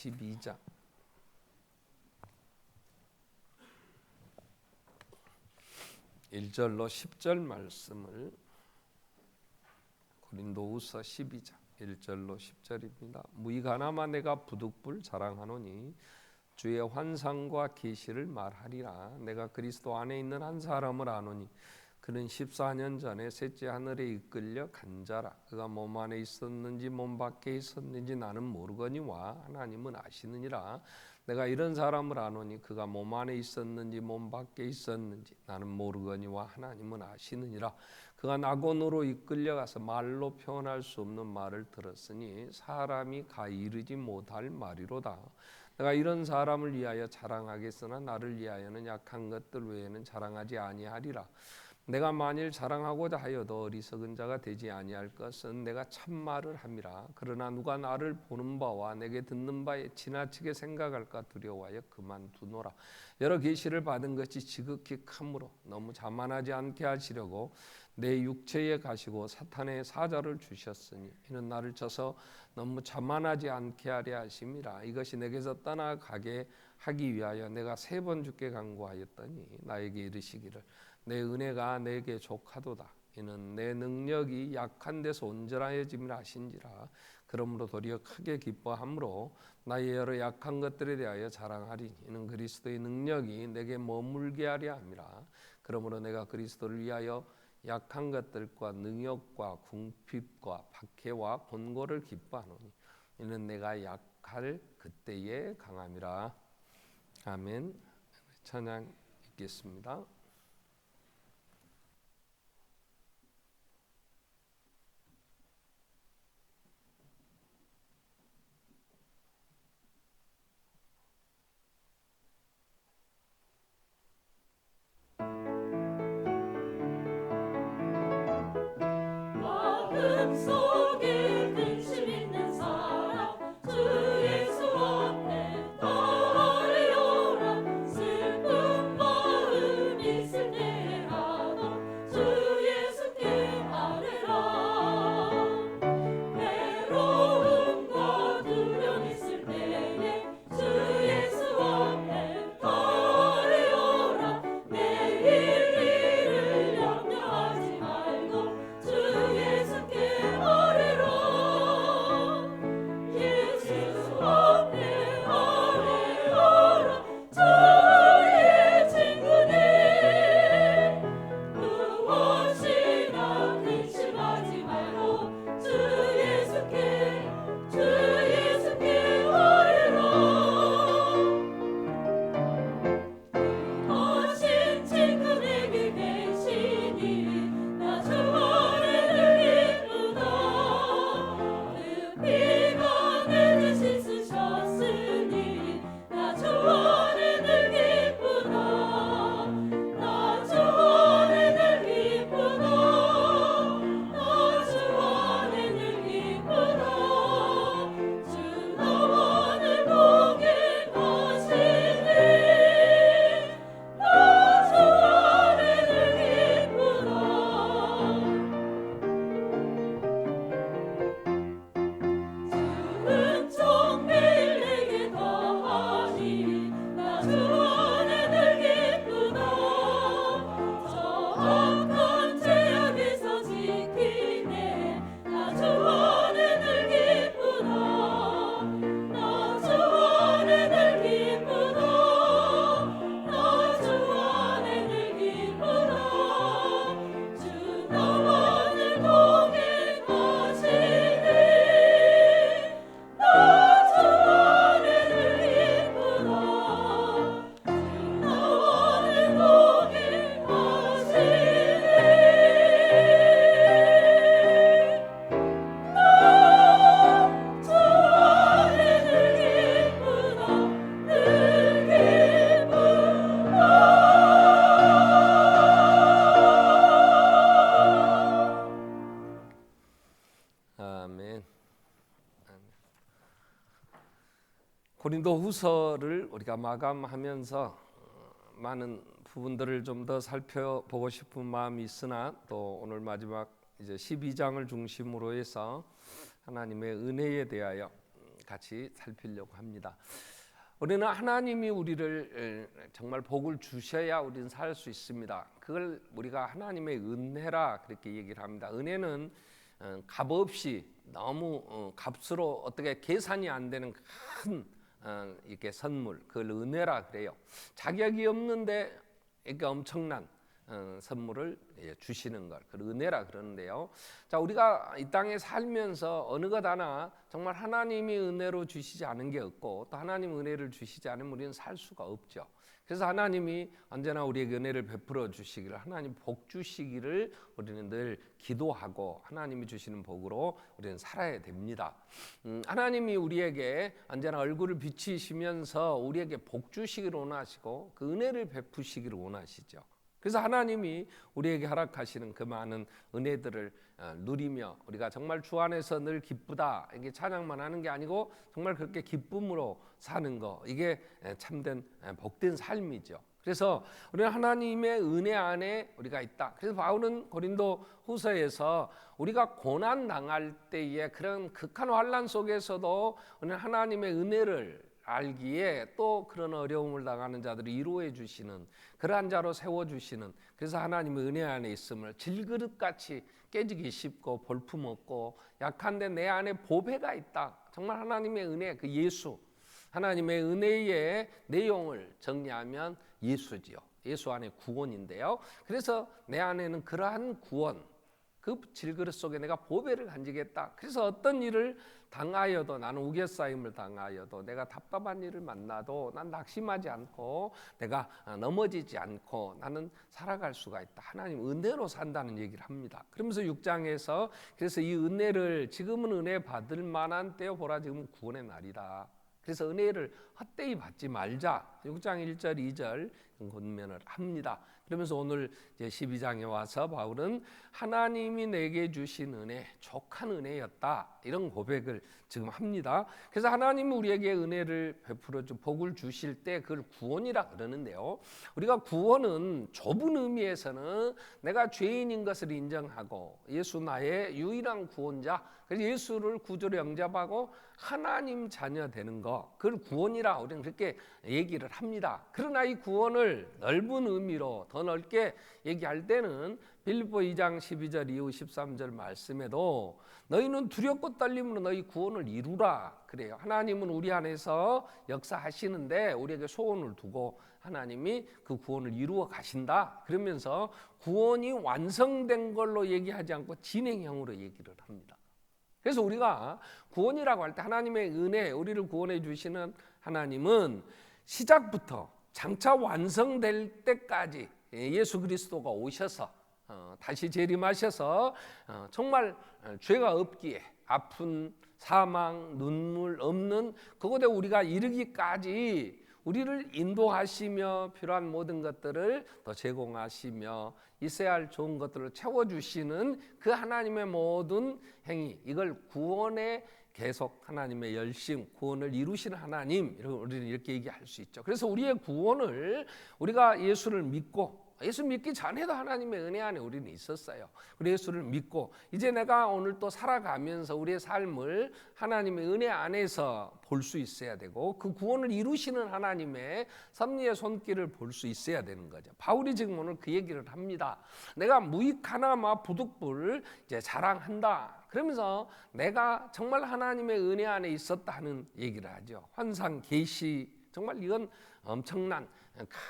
12장 1절로 10절 말씀을 고린도후서 12장 1절로 10절입니다. 무이가나마 내가 부득불 자랑하노니 주의 환상과 계시를 말하리라. 내가 그리스도 안에 있는 한 사람을 아노니 그는 14년 전에 셋째 하늘에 이끌려 간 자라. 그가 몸 안에 있었는지 몸 밖에 있었는지 나는 모르거니와 하나님은 아시느니라. 내가 이런 사람을 아노니 그가 몸 안에 있었는지 몸 밖에 있었는지 나는 모르거니와 하나님은 아시느니라. 그가 낙원으로 이끌려가서 말로 표현할 수 없는 말을 들었으니 사람이 가 이르지 못할 말이로다. 내가 이런 사람을 위하여 자랑하겠으나 나를 위하여는 약한 것들 외에는 자랑하지 아니하리라. 내가 만일 자랑하고자 하여도 어리석은 자가 되지 아니할 것은 내가 참말을 함이라. 그러나 누가 나를 보는 바와 내게 듣는 바에 지나치게 생각할까 두려워하여 그만두노라. 여러 계시를 받은 것이 지극히 크므로 너무 자만하지 않게 하시려고 내 육체에 가시고 사탄의 사자를 주셨으니 이는 나를 쳐서 너무 자만하지 않게 하려 하심이라. 이것이 내게서 떠나가게 하기 위하여 내가 3번 주께 간구하였더니 나에게 이르시기를 내 은혜가 내게 족하도다. 이는 내 능력이 약한 데서 온전하여짐이라 하신지라. 그러므로 도리어 크게 기뻐함으로 나의 여러 약한 것들에 대하여 자랑하리니 이는 그리스도의 능력이 내게 머물게 하려 함이라. 그러므로 내가 그리스도를 위하여 약한 것들과 능욕과 궁핍과 박해와 권고를 기뻐하노니 이는 내가 약할 그때에 강함이라. 아멘. 찬양 읽겠습니다. 속에 근심 있는 사람 주 예수 앞에 아뢰어라. 슬픈 마음 있을 때라도 주 예수께 아뢰라. 외로움과 두려움 있을 때에 주 예수 앞에 아뢰어라. 내일 일을 염려하지 말고 주 예수께 아뢰라. 예수 앞에 아뢰어라. 주의 친구네 무엇이나 근심하지 말고 주 예수께 아뢰라. 거신 친구 내게 계시니 나 주 안에 늘 기쁘다. 그 피가 내 대신 쓰셨으니 나 주 안에 늘 기쁘다. 나 주 안에 늘 기쁘다. 나 주 안에 늘 기쁘다. 주 나와 늘 동행하시네. 나 주 안에 늘 기쁘다. 은총 매일 내게 더하니 나 주 안에 늘 기쁘다. 저 악한 죄악에서 지키네. 나 주 안에 늘 기쁘다. 나 주 안에 늘 기쁘다. 나 주 안에 늘 기쁘다. 주 나와 늘 동행하시네. 나 주 안에 늘 기쁘다. 주 나와 늘 동행하시네. 나 주 안에 늘 기쁘다. 늘 기쁘다. 아멘. 고린도후서를 우리가 마감하면서 많은 부분들을 좀 더 살펴보고 싶은 마음이 있으나 또 오늘 마지막 이제 12장을 중심으로 해서 하나님의 은혜에 대하여 같이 살피려고 합니다. 우리는 하나님이 우리를 정말 복을 주셔야 우리는 살 수 있습니다. 그걸 우리가 하나님의 은혜라 그렇게 얘기를 합니다. 은혜는 값없이 너무 값으로 어떻게 계산이 안 되는 큰 이렇게 선물, 그걸 은혜라 그래요. 자격이 없는데 이렇게 엄청난 선물을 주시는 걸, 그 은혜라 그러는데요. 자, 우리가 이 땅에 살면서 어느 것 하나 정말 하나님이 은혜로 주시지 않은 게 없고 또 하나님 은혜를 주시지 않으면 우리는 살 수가 없죠. 그래서 하나님이 언제나 우리에게 은혜를 베풀어 주시기를, 하나님 복 주시기를 우리는 늘 기도하고 하나님이 주시는 복으로 우리는 살아야 됩니다. 하나님이 우리에게 언제나 얼굴을 비치시면서 우리에게 복 주시기를 원하시고 그 은혜를 베푸시기를 원하시죠. 그래서 하나님이 우리에게 허락하시는 그 많은 은혜들을 누리며 우리가 정말 주 안에서 늘 기쁘다, 이게 찬양만 하는 게 아니고 정말 그렇게 기쁨으로 사는 거, 이게 참된 복된 삶이죠. 그래서 우리는 하나님의 은혜 안에 우리가 있다. 그래서 바울은 고린도 후서에서 우리가 고난 당할 때에 그런 극한 환난 속에서도 우리는 하나님의 은혜를 알기에 또 그런 어려움을 당하는 자들을 위로해 주시는 그러한 자로 세워주시는, 그래서 하나님의 은혜 안에 있음을 질그릇같이 깨지기 쉽고 볼품없고 약한데 내 안에 보배가 있다. 정말 하나님의 은혜, 그 예수, 하나님의 은혜의 내용을 정리하면 예수지요. 예수 안에 구원인데요. 그래서 내 안에는 그러한 구원, 그 질그릇 속에 내가 보배를 간직했다. 그래서 어떤 일을 당하여도, 나는 우겨싸임을 당하여도, 내가 답답한 일을 만나도 난 낙심하지 않고 내가 넘어지지 않고 나는 살아갈 수가 있다. 하나님 은혜로 산다는 얘기를 합니다. 그러면서 6장에서 그래서 이 은혜를, 지금은 은혜 받을 만한 때요, 보라 지금은 구원의 날이다. 그래서 은혜를 헛되이 받지 말자. 6장 1절 2절 권면을 합니다. 그러면서 오늘 이제 12장에 와서 바울은 하나님이 내게 주신 은혜, 족한 은혜였다, 이런 고백을 지금 합니다. 그래서 하나님은 우리에게 은혜를 베풀어 주, 복을 주실 때 그걸 구원이라 그러는데요. 우리가 구원은 좁은 의미에서는 내가 죄인인 것을 인정하고 예수 나의 유일한 구원자, 그래서 예수를 구주로 영접하고 하나님 자녀 되는 거, 그걸 구원이라 우리는 그렇게 얘기를 합니다. 그러나 이 구원을 넓은 의미로 더 넓게 얘기할 때는 빌립보 2장 12절 이후 13절 말씀에도 너희는 두렵고 떨림으로 너희 구원을 이루라 그래요. 하나님은 우리 안에서 역사하시는데 우리에게 소원을 두고 하나님이 그 구원을 이루어 가신다. 그러면서 구원이 완성된 걸로 얘기하지 않고 진행형으로 얘기를 합니다. 그래서 우리가 구원이라고 할 때 하나님의 은혜, 우리를 구원해 주시는 하나님은 시작부터 장차 완성될 때까지 예수 그리스도가 오셔서 다시 재림하셔서 정말 죄가 없기에 아픈 사망, 눈물 없는 그곳에 우리가 이르기까지 우리를 인도하시며 필요한 모든 것들을 더 제공하시며 있어야 할 좋은 것들을 채워주시는 그 하나님의 모든 행위, 이걸 구원의 계속 하나님의 열심, 구원을 이루시는 하나님, 우리는 이렇게 얘기할 수 있죠. 그래서 우리의 구원을 우리가 예수를 믿고, 예수 믿기 전에도 하나님의 은혜 안에 우리는 있었어요. 우리 예수를 믿고 이제 내가 오늘 또 살아가면서 우리의 삶을 하나님의 은혜 안에서 볼 수 있어야 되고 그 구원을 이루시는 하나님의 섭리의 손길을 볼 수 있어야 되는 거죠. 바울이 지금 오늘 그 얘기를 합니다. 내가 무익하나마 부득불 이제 자랑한다. 그러면서 내가 정말 하나님의 은혜 안에 있었다 하는 얘기를 하죠. 환상 계시, 정말 이건 엄청난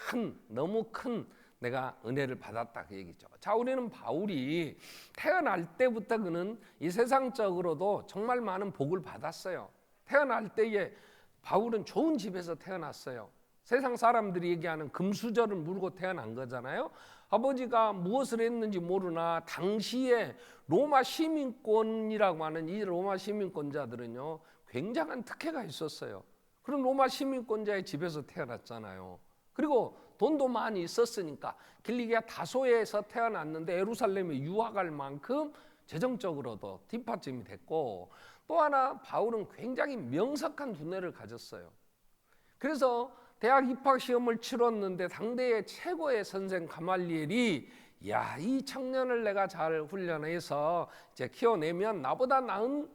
큰, 너무 큰 내가 은혜를 받았다 그 얘기죠. 자, 우리는 바울이 태어날 때부터 그는 이 세상적으로도 정말 많은 복을 받았어요. 태어날 때에 바울은 좋은 집에서 태어났어요. 세상 사람들이 얘기하는 금수저를 물고 태어난 거잖아요. 아버지가 무엇을 했는지 모르나 당시에 로마 시민권이라고 하는 이 로마 시민권자들은요 굉장한 특혜가 있었어요. 그런 로마 시민권자의 집에서 태어났잖아요. 그리고 돈도 많이 있었으니까 길리기아 다소에서 태어났는데 예루살렘에 유학할 만큼 재정적으로도 뒷받침이 됐고, 또 하나 바울은 굉장히 명석한 두뇌를 가졌어요. 그래서 대학 입학 시험을 치렀는데 당대의 최고의 선생 가말리엘이 야, 이 청년을 내가 잘 훈련해서 이제 키워내면 나보다 나은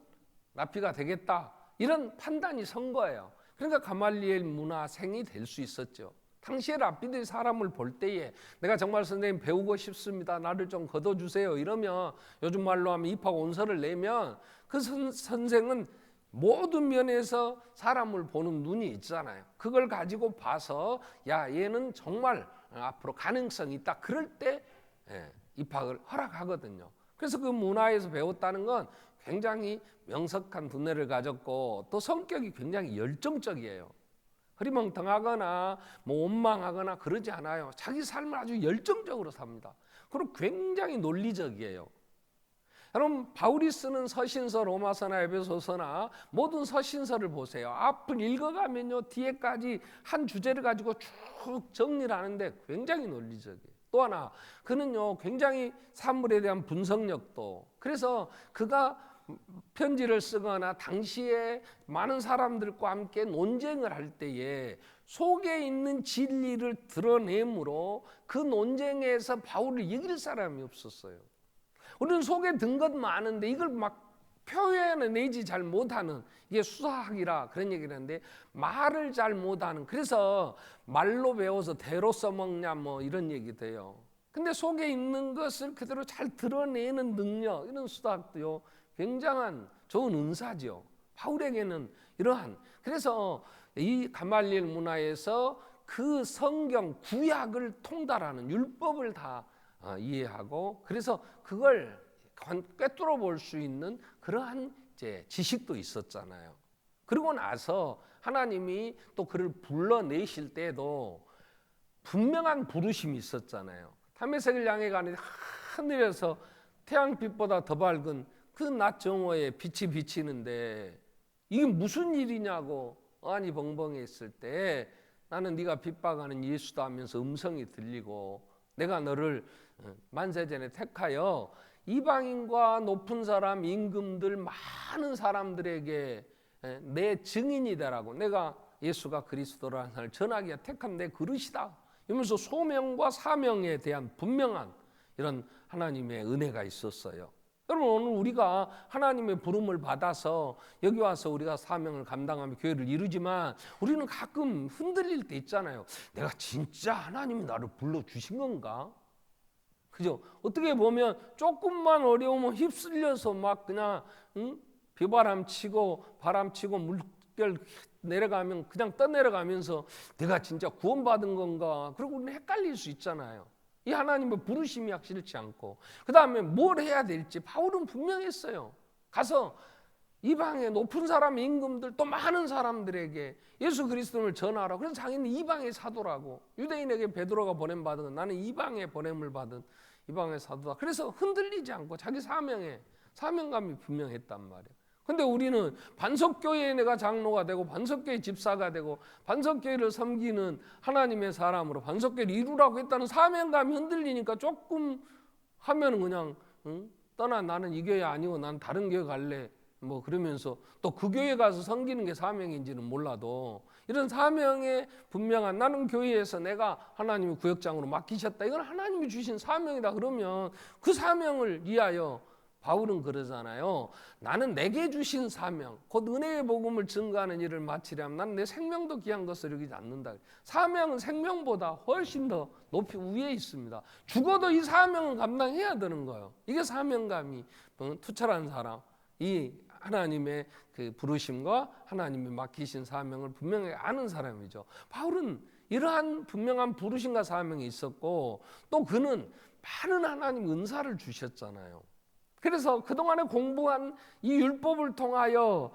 랍비가 되겠다. 이런 판단이 선 거예요. 그러니까 가말리엘 문화생이 될 수 있었죠. 당시에 랍비들이 사람을 볼 때에 내가 정말 선생님 배우고 싶습니다, 나를 좀 걷어주세요 이러면, 요즘 말로 하면 입학 온서를 내면 그 선생은 모든 면에서 사람을 보는 눈이 있잖아요. 그걸 가지고 봐서 야, 얘는 정말 앞으로 가능성이 있다, 그럴 때 입학을 허락하거든요. 그래서 그 문화에서 배웠다는 건 굉장히 명석한 두뇌를 가졌고 또 성격이 굉장히 열정적이에요. 흐리멍텅하거나 뭐 원망하거나 그러지 않아요. 자기 삶을 아주 열정적으로 삽니다. 그리고 굉장히 논리적이에요. 여러분, 바울이 쓰는 서신서, 로마서나 에베소서나 모든 서신서를 보세요. 앞을 읽어가면요, 뒤에까지 한 주제를 가지고 쭉 정리를 하는데 굉장히 논리적이에요. 또 하나, 그는요 굉장히 사물에 대한 분석력도, 그래서 그가 편지를 쓰거나 당시에 많은 사람들과 함께 논쟁을 할 때에 속에 있는 진리를 드러내므로 그 논쟁에서 바울을 이길 사람이 없었어요. 우리는 속에 든 것 많은데 이걸 막 표현해내지 잘 못하는, 이게 수사학이라 그런 얘기를 하는데 말을 잘 못하는, 그래서 말로 배워서 대로 써먹냐 뭐 이런 얘기도 해요. 근데 속에 있는 것을 그대로 잘 드러내는 능력, 이런 수사학도요 굉장한 좋은 은사죠. 바울에게는 이러한, 그래서 이 가말리엘 문화에서 그 성경 구약을 통달하는 율법을 다 이해하고, 그래서 그걸 꿰뚫어 볼 수 있는 그러한 이제 지식도 있었잖아요. 그리고 나서 하나님이 또 그를 불러내실 때도 분명한 부르심이 있었잖아요. 다메섹을 향해 가는데 하늘에서 태양빛보다 더 밝은 그 낮 정오에 빛이 비치는데 이게 무슨 일이냐고 어안이 벙벙했을 때, 나는 네가 핍박하는 예수다 하면서 음성이 들리고, 내가 너를 만세전에 택하여 이방인과 높은 사람, 임금들, 많은 사람들에게 내 증인이 되라고, 내가 예수가 그리스도라는 걸 전하기에 택한 내 그릇이다 이러면서 소명과 사명에 대한 분명한 이런 하나님의 은혜가 있었어요. 여러분, 오늘 우리가 하나님의 부름을 받아서 여기 와서 우리가 사명을 감당하며 교회를 이루지만 우리는 가끔 흔들릴 때 있잖아요. 내가 진짜 하나님이 나를 불러주신 건가? 그죠? 어떻게 보면 조금만 어려우면 휩쓸려서 막 그냥 비바람 치고 바람 치고 물결 내려가면 그냥 떠내려가면서 내가 진짜 구원받은 건가? 그리고 우리는 헷갈릴 수 있잖아요. 이 하나님의 부르심이 확실치 않고, 그 다음에 뭘 해야 될지 바울은 분명했어요. 가서 이방의 높은 사람, 임금들, 또 많은 사람들에게 예수 그리스도를 전하라. 그래서 자기는 이방의 사도라고, 유대인에게 베드로가 보냄받은 건 나는 이방의 보냄을 받은 이방의 사도다. 그래서 흔들리지 않고 자기 사명감이 분명했단 말이에요. 근데 우리는 반석교회에 내가 장로가 되고 반석교회 집사가 되고 반석교회를 섬기는 하나님의 사람으로 반석교회를 이루라고 했다는 사명감이 흔들리니까 조금 하면은 그냥 떠나, 나는 이 교회 아니고 난 다른 교회 갈래 뭐 그러면서 또 그 교회 가서 섬기는 게 사명인지는 몰라도 이런 사명에 분명한, 나는 교회에서 내가 하나님의 구역장으로 맡기셨다, 이건 하나님이 주신 사명이다, 그러면 그 사명을 위하여 바울은 그러잖아요. 나는 내게 주신 사명, 곧 은혜의 복음을 증거하는 일을 마치려면 나는 내 생명도 귀한 것을 여기지 않는다. 사명은 생명보다 훨씬 더 높이 위에 있습니다. 죽어도 이 사명은 감당해야 되는 거예요. 이게 사명감이 투철한 사람, 이 하나님의 그 부르심과 하나님이 맡기신 사명을 분명히 아는 사람이죠. 바울은 이러한 분명한 부르심과 사명이 있었고, 또 그는 많은 하나님 은사를 주셨잖아요. 그래서 그동안에 공부한 이 율법을 통하여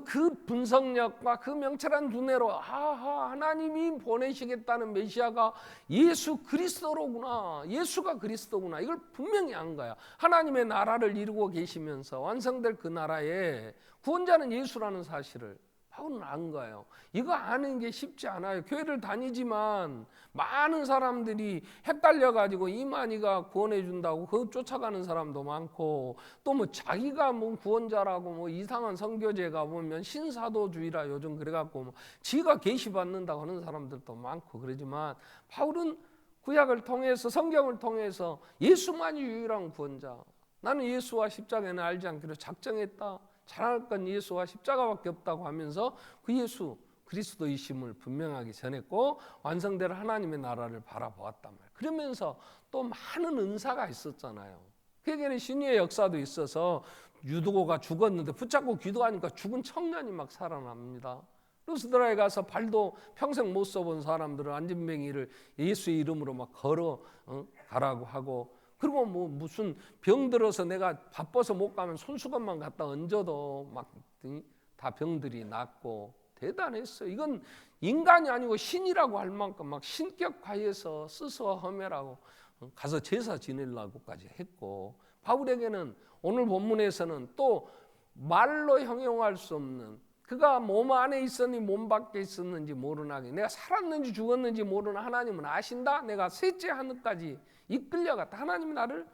그 분석력과 그 명철한 두뇌로 하나님이 보내시겠다는 메시아가 예수 그리스도로구나, 예수가 그리스도구나, 이걸 분명히 안 거야. 하나님의 나라를 이루고 계시면서 완성될 그 나라에 구원자는 예수라는 사실을 바울은 안 거예요. 이거 아는 게 쉽지 않아요. 교회를 다니지만 많은 사람들이 헷갈려가지고 이만희가 구원해 준다고 그거 쫓아가는 사람도 많고, 또 뭐 자기가 뭐 구원자라고 뭐 이상한 선교제가 보면 신사도주의라 요즘 그래갖고 뭐 지가 계시 받는다고 하는 사람들도 많고 그러지만, 바울은 구약을 통해서, 성경을 통해서 예수만이 유일한 구원자, 나는 예수와 십자가는 알지 않기로 작정했다, 자랑할 건 예수와 십자가밖에 없다고 하면서 그 예수 그리스도이심을 분명하게 전했고 완성될 하나님의 나라를 바라보았단 말이에요. 그러면서 또 많은 은사가 있었잖아요. 그에게는 신유의 역사도 있어서 유도고가 죽었는데 붙잡고 기도하니까 죽은 청년이 막 살아납니다. 루스드라에 가서 발도 평생 못 써본 사람들은 안진뱅이를 예수의 이름으로 막 걸어 가라고 하고, 그리고 뭐 무슨 병 들어서 내가 바빠서 못 가면 손수건만 갖다 얹어도 막 다 병들이 낫고 대단했어요. 이건 인간이 아니고 신이라고 할 만큼 막 신격화해서 스스로 험해라고 가서 제사 지내려고까지 했고, 바울에게는 오늘 본문에서는 또 말로 형용할 수 없는, 그가 몸 안에 있었니 몸 밖에 있었는지 모르나니 내가 살았는지 죽었는지 모르는 하나님은 아신다. 내가 셋째 하늘까지 이끌려갔다. 하나님이 나를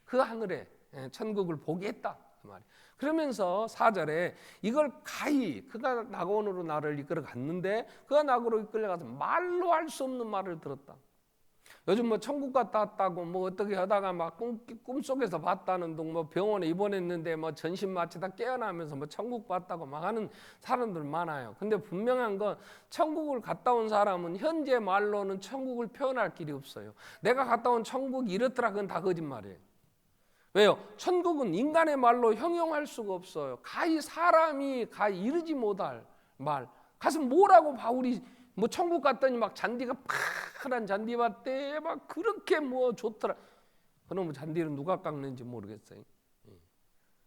그 하늘에 천국을 보게 했다 그 말이에요. 그러면서 4절에 이걸 가히 그가 낙원으로 나를 이끌어 갔는데 그가 낙으로 이끌려가서 말로 할 수 없는 말을 들었다. 요즘 뭐 천국 갔다 왔다고 뭐 어떻게 하다가 막 꿈속에서 봤다는 둥, 뭐 병원에 입원했는데 뭐 전신 마취다 깨어나면서 뭐 천국 봤다고 막 하는 사람들 많아요. 근데 분명한 건 천국을 갔다 온 사람은 현재 말로는 천국을 표현할 길이 없어요. 내가 갔다 온 천국이 이렇더라, 그건 다 거짓말이에요. 왜요? 천국은 인간의 말로 형용할 수가 없어요. 가히 사람이 가히 이르지 못할 말. 가서 뭐라고 바울이 뭐 천국 갔더니 막 잔디가 파란 잔디밭에 막 그렇게 뭐 좋더라. 그럼 잔디를 누가 깎는지 모르겠어요.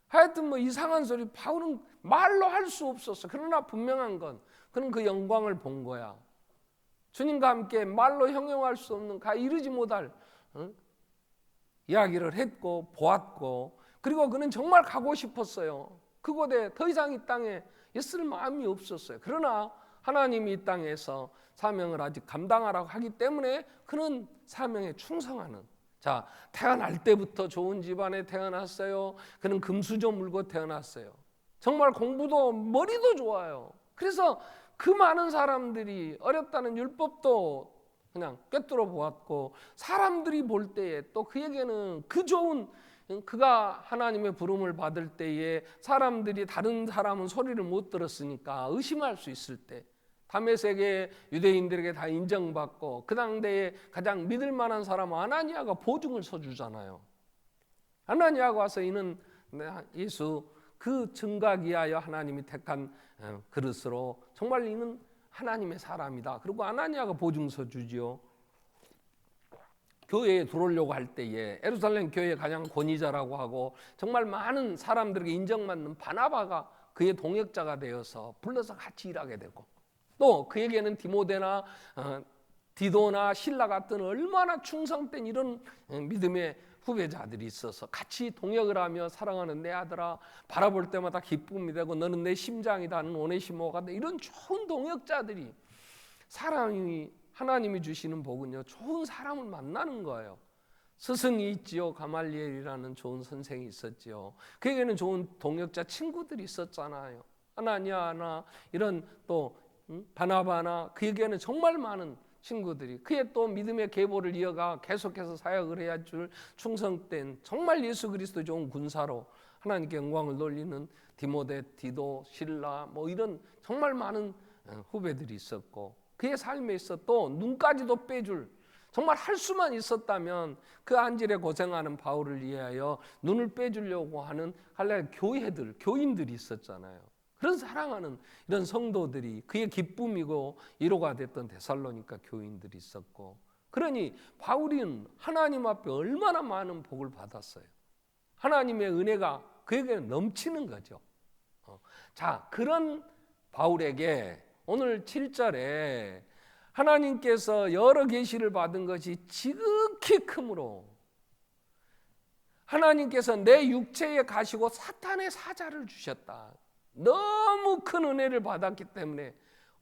하여튼 뭐 이상한 소리 바울은 말로 할 수 없었어. 그러나 분명한 건 그는 그 영광을 본 거야. 주님과 함께 말로 형용할 수 없는 가히 이르지 못할 이야기를 했고 보았고, 그리고 그는 정말 가고 싶었어요. 그곳에 더 이상 이 땅에 있을 마음이 없었어요. 그러나 하나님이 이 땅에서 사명을 아직 감당하라고 하기 때문에 그는 사명에 충성하는, 자, 태어날 때부터 좋은 집안에 태어났어요. 그는 금수저 물고 태어났어요. 정말 공부도 머리도 좋아요. 그래서 그 많은 사람들이 어렵다는 율법도 그냥 꿰뚫어 보았고, 사람들이 볼 때에 또 그에게는 그 좋은, 그가 하나님의 부름을 받을 때에 사람들이 다른 사람은 소리를 못 들었으니까 의심할 수 있을 때 다메섹의 유대인들에게 다 인정받고 그 당대에 가장 믿을 만한 사람 아나니아가 보증을 서주잖아요. 아나니아가 와서 이는 예수 그 증가기하여 하나님이 택한 그릇으로 정말 이는 하나님의 사람이다. 그리고 아나니아가 보증서 주지요. 교회에 들어오려고 할 때에 예루살렘 교회의 가장 권위자라고 하고 정말 많은 사람들에게 인정받는 바나바가 그의 동역자가 되어서 불러서 같이 일하게 되고, 또 그에게는 디모데나 디도나 실라 같은 얼마나 충성된 이런 믿음의 후배자들이 있어서 같이 동역을 하며 사랑하는 내 아들아, 바라볼 때마다 기쁨이 되고 너는 내 심장이다, 너는 오네시모가 돼. 이런 좋은 동역자들이, 사람이 하나님이 주시는 복은요, 좋은 사람을 만나는 거예요. 스승이 있지요. 가말리엘이라는 좋은 선생이 있었지요. 그에게는 좋은 동역자 친구들이 있었잖아요. 아나니아나 이런 또 바나바나, 그에게는 정말 많은 친구들이, 그의 또 믿음의 계보를 이어가 계속해서 사역을 해야 줄 충성된 정말 예수 그리스도 좋은 군사로 하나님께 영광을 돌리는 디모데, 디도, 실라 뭐 이런 정말 많은 후배들이 있었고, 그의 삶에 있어 또 눈까지도 빼줄, 정말 할 수만 있었다면 그 안질에 고생하는 바울을 위하여 눈을 빼주려고 하는 할례 교회들, 교인들이 있었잖아요. 그런 사랑하는 이런 성도들이 그의 기쁨이고 위로가 됐던 데살로니가 교인들이 있었고, 그러니 바울은 하나님 앞에 얼마나 많은 복을 받았어요. 하나님의 은혜가 그에게는 넘치는 거죠. 자, 그런 바울에게 오늘 7절에 하나님께서 여러 계시를 받은 것이 지극히 크므로 하나님께서 내 육체에 가시고 사탄의 사자를 주셨다. 너무 큰 은혜를 받았기 때문에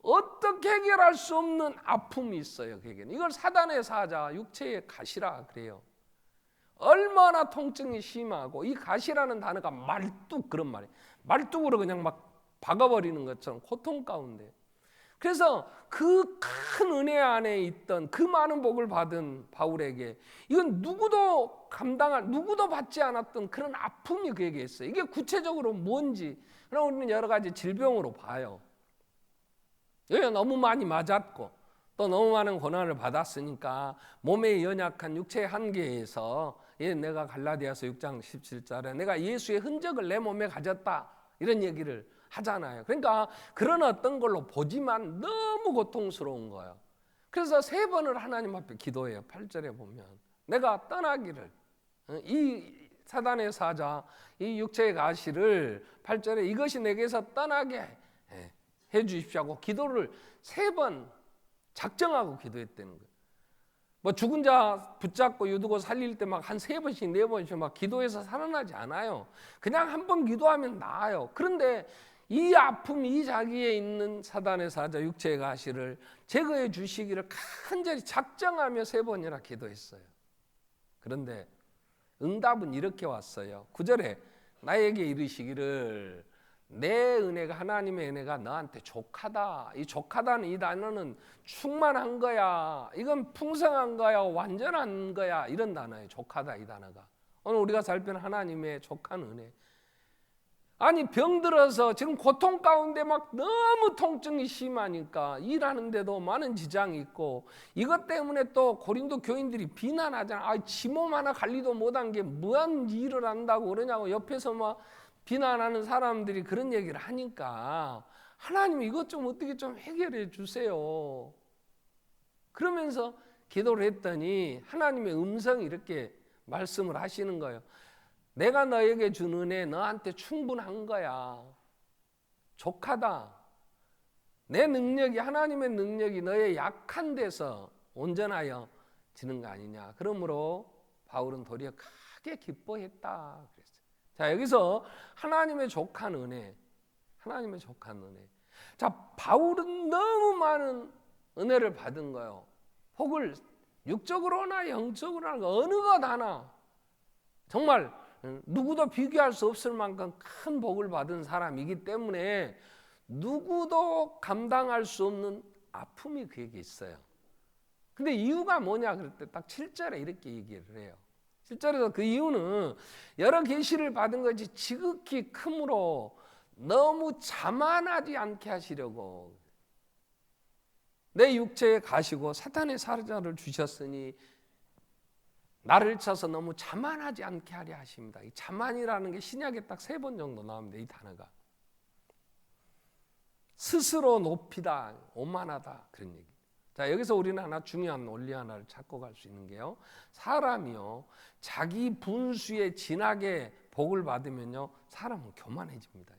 어떻게 해결할 수 없는 아픔이 있어요. 그에게는 이걸 사단의 사자, 육체의 가시라 그래요. 얼마나 통증이 심하고, 이 가시라는 단어가 말뚝, 그런 말이에요. 말뚝으로 그냥 막 박아버리는 것처럼 고통 가운데. 그래서 그 큰 은혜 안에 있던 그 많은 복을 받은 바울에게 이건 누구도 받지 않았던 그런 아픔이 그에게 있어요. 이게 구체적으로 뭔지 그럼 우리는 여러 가지 질병으로 봐요. 왜? 너무 많이 맞았고 또 너무 많은 고난을 받았으니까 몸의 연약한 육체의 한계에서 내가 갈라디아서 6장 17절에 내가 예수의 흔적을 내 몸에 가졌다 이런 얘기를 하잖아요. 그러니까 그런 어떤 걸로 보지만 너무 고통스러운 거예요. 그래서 3번을 하나님 앞에 기도해요. 8절에 보면 내가 떠나기를, 이 사단의 사자, 이 육체의 가시를 8절에 이것이 내게서 떠나게 해 주십시오 하고 기도를 3번 작정하고 기도했다는 거예요. 뭐 죽은 자 붙잡고 유두고 살릴 때 막 한 3번씩 4번씩 막 기도해서 살아나지 않아요. 그냥 한 번 기도하면 나아요. 그런데 이 아픔이 자기에 있는 사단의 사자 육체의 가시를 제거해 주시기를 간절히 작정하며 3번이나 기도했어요. 그런데 응답은 이렇게 왔어요. 9절에 나에게 이르시기를 내 은혜가, 하나님의 은혜가 너한테 족하다. 이 족하다는 이 단어는 충만한 거야, 이건 풍성한 거야, 완전한 거야, 이런 단어예요. 족하다, 이 단어가. 오늘 우리가 살피는 하나님의 족한 은혜. 아니 병들어서 지금 고통 가운데 막 너무 통증이 심하니까 일하는데도 많은 지장이 있고, 이것 때문에 또 고린도 교인들이 비난하잖아. 지 몸 하나 관리도 못한 게 무한 일을 한다고 그러냐고 옆에서 막 비난하는 사람들이 그런 얘기를 하니까 하나님 이것 좀 어떻게 좀 해결해 주세요. 그러면서 기도를 했더니 하나님의 음성이 이렇게 말씀을 하시는 거예요. 내가 너에게 준 은혜 너한테 충분한 거야. 족하다. 내 능력이, 하나님의 능력이 너의 약한 데서 온전하여 지는 거 아니냐. 그러므로 바울은 도리어 크게 기뻐했다 그랬어요. 자, 여기서 하나님의 족한 은혜, 하나님의 족한 은혜. 자, 바울은 너무 많은 은혜를 받은 거예요. 복을 육적으로나 영적으로나 어느 것 하나 정말 누구도 비교할 수 없을 만큼 큰 복을 받은 사람이기 때문에 누구도 감당할 수 없는 아픔이 그에게 있어요. 근데 이유가 뭐냐 그럴 때 딱 7절에 이렇게 얘기를 해요. 7절에서 그 이유는 여러 계시를 받은 것이 지극히 크므로 너무 자만하지 않게 하시려고 내 육체에 가시고 사탄의 사자를 주셨으니 나를 쳐서 너무 자만하지 않게 하려 하십니다. 이 자만이라는 게 신약에 딱 3번 정도 나옵니다. 이 단어가 스스로 높이다, 오만하다 그런 얘기. 자, 여기서 우리는 하나 중요한 원리 하나를 찾고 갈 수 있는 게요, 사람이요 자기 분수에 진하게 복을 받으면요 사람은 교만해집니다.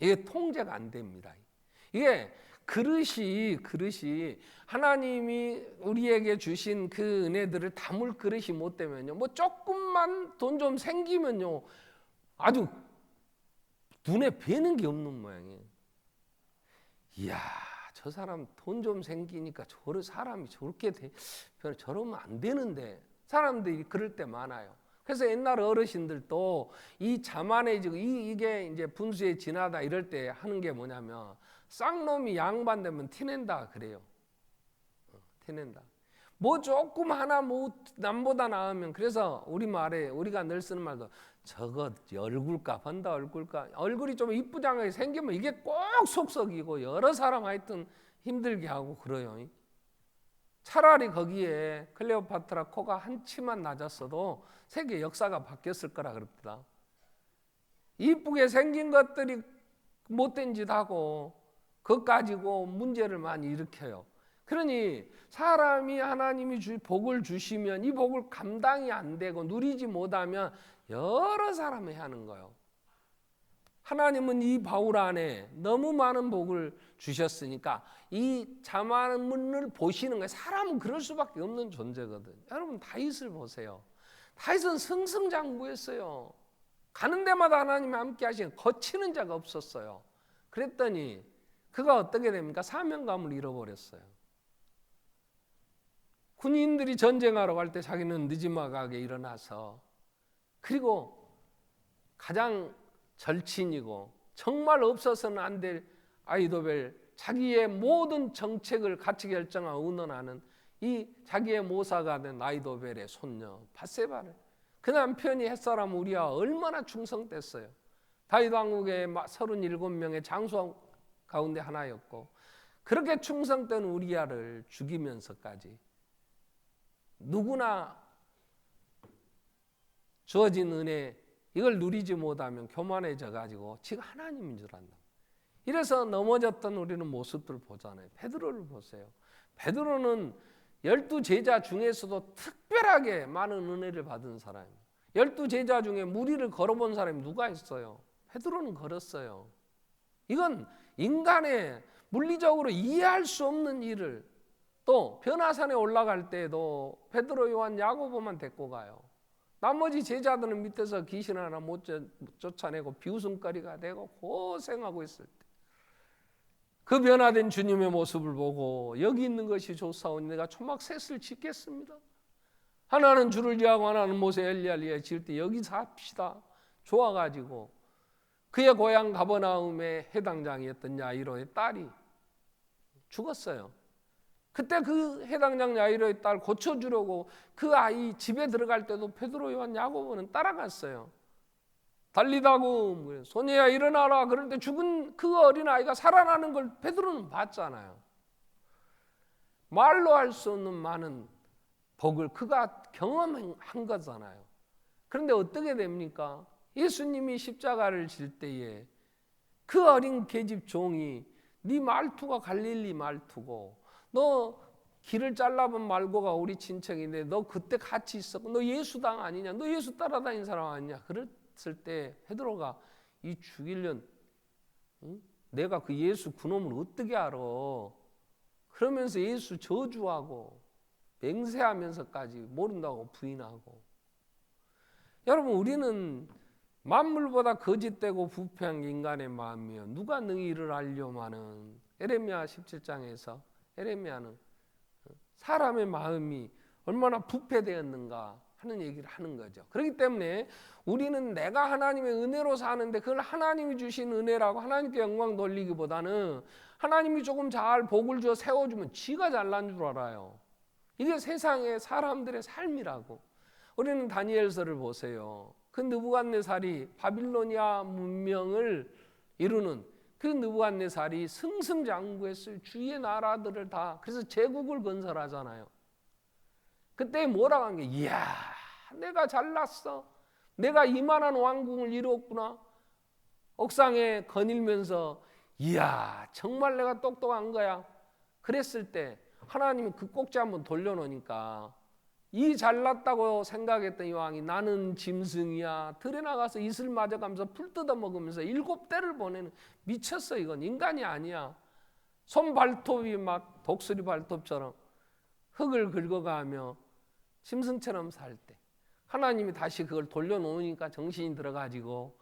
이게 통제가 안 됩니다. 이게 그릇이 하나님이 우리에게 주신 그 은혜들을 담을 그릇이 못 되면요, 뭐 조금만 돈 좀 생기면요 아주 눈에 뵈는 게 없는 모양이에요. 이야, 저 사람 돈 좀 생기니까 사람이 저렇게 저러면 안 되는데, 사람들이 그럴 때 많아요. 그래서 옛날 어르신들도 이 자만해지고 이게 이제 분수에 지나다 이럴 때 하는 게 뭐냐면 쌍놈이 양반되면 티낸다 그래요. 티낸다. 뭐 조금 하나 뭐 남보다 나으면, 그래서 우리말에 우리가 늘 쓰는 말도 저거 얼굴값 한다, 얼굴이 좀 이쁘장하게 생기면 이게 꼭 속썩이고 여러 사람 하여튼 힘들게 하고 그래요. 차라리 거기에 클레오파트라 코가 한 치만 낮았어도 세계 역사가 바뀌었을 거라 그럽니다. 이쁘게 생긴 것들이 못된 짓 하고 그것 가지고 문제를 많이 일으켜요. 그러니 사람이 하나님이 복을 주시면 이 복을 감당이 안 되고 누리지 못하면 여러 사람이 하는 거예요. 하나님은 이 바울 안에 너무 많은 복을 주셨으니까 이 자만을 보시는 거예요. 사람은 그럴 수밖에 없는 존재거든. 여러분 다윗을 보세요. 다윗은 승승장구했어요. 가는 데마다 하나님이 함께 하시는, 거치는 자가 없었어요. 그랬더니 그가 어떻게 됩니까? 사명감을 잃어버렸어요. 군인들이 전쟁하러 갈 때 자기는 늦지막하게 일어나서, 그리고 가장 절친이고 정말 없어서는 안 될 아히도벨, 자기의 모든 정책을 같이 결정하고 의논하는 이 자기의 모사가 된 아히도벨의 손녀 밧세바를, 그 남편이 햇사람 우리아 얼마나 충성됐어요. 다윗 왕국의 37명의 장수 가운데 하나였고, 그렇게 충성된 우리야를 죽이면서까지 누구나 주어진 은혜 이걸 누리지 못하면 교만해져 가지고 지가 하나님인 줄 안다. 이래서 넘어졌던 우리는 모습들을 보잖아요. 베드로를 보세요. 베드로는 12제자 중에서도 특별하게 많은 은혜를 받은 사람입니다. 12제자 중에 무리를 걸어본 사람이 누가 있어요? 베드로는 걸었어요. 이건 인간의 물리적으로 이해할 수 없는 일을, 또 변화산에 올라갈 때도 베드로, 요한, 야고보만 데리고 가요. 나머지 제자들은 밑에서 귀신 하나 못 쫓아내고 비웃음거리가 되고 고생하고 있을 때, 그 변화된 주님의 모습을 보고 여기 있는 것이 좋사오니 내가 초막셋을 짓겠습니다. 하나는 줄을 지하고 하나는 모세 엘리야를 지을 때 여기서 합시다. 좋아가지고 그의 고향 가버나움의 해당장이었던 야이로의 딸이 죽었어요. 그때 그 해당장 야이로의 딸 고쳐주려고 그 아이 집에 들어갈 때도 베드로, 요한, 야고보는 따라갔어요. 달리다고 소녀야 일어나라. 그럴 때 죽은 그 어린아이가 살아나는 걸 베드로는 봤잖아요. 말로 할 수 없는 많은 복을 그가 경험한 거잖아요. 그런데 어떻게 됩니까? 예수님이 십자가를 질 때에 그 어린 계집 종이 네 말투가 갈릴리 말투고, 너 길을 잘라본 말고가 우리 친척인데 너 그때 같이 있었고 너 예수당 아니냐, 너 예수 따라다닌 사람 아니냐. 그랬을 때 베드로가 이 죽일년 내가 그 예수 그놈을 어떻게 알아? 그러면서 예수 저주하고 맹세하면서까지 모른다고 부인하고. 여러분, 우리는 만물보다 거짓되고 부패한 인간의 마음이요 누가 능히 이를 알려마는, 에레미야 17장에서 에레미야는 사람의 마음이 얼마나 부패되었는가 하는 얘기를 하는 거죠. 그렇기 때문에 우리는 내가 하나님의 은혜로 사는데 그걸 하나님이 주신 은혜라고 하나님께 영광 돌리기보다는 하나님이 조금 잘 복을 주어 세워주면 지가 잘난 줄 알아요. 이게 세상의 사람들의 삶이라고. 우리는 다니엘서를 보세요. 그 느부갓네살이 바빌로니아 문명을 이루는 그 느부갓네살이 승승장구했어요. 주위의 나라들을 다. 그래서 제국을 건설하잖아요. 그때 뭐라고 한 게, 이야, 내가 잘났어. 내가 이만한 왕궁을 이루었구나. 옥상에 거닐면서 이야, 정말 내가 똑똑한 거야. 그랬을 때 하나님이 그 꼭지 한번 돌려놓으니까 이 잘났다고 생각했던 이 왕이 나는 짐승이야. 들에 나가서 이슬 맞아가면서 풀 뜯어먹으면서 7대를 보내는, 미쳤어. 이건 인간이 아니야. 손 발톱이 막 독수리 발톱처럼 흙을 긁어가며 짐승처럼 살 때 하나님이 다시 그걸 돌려놓으니까 정신이 들어가지고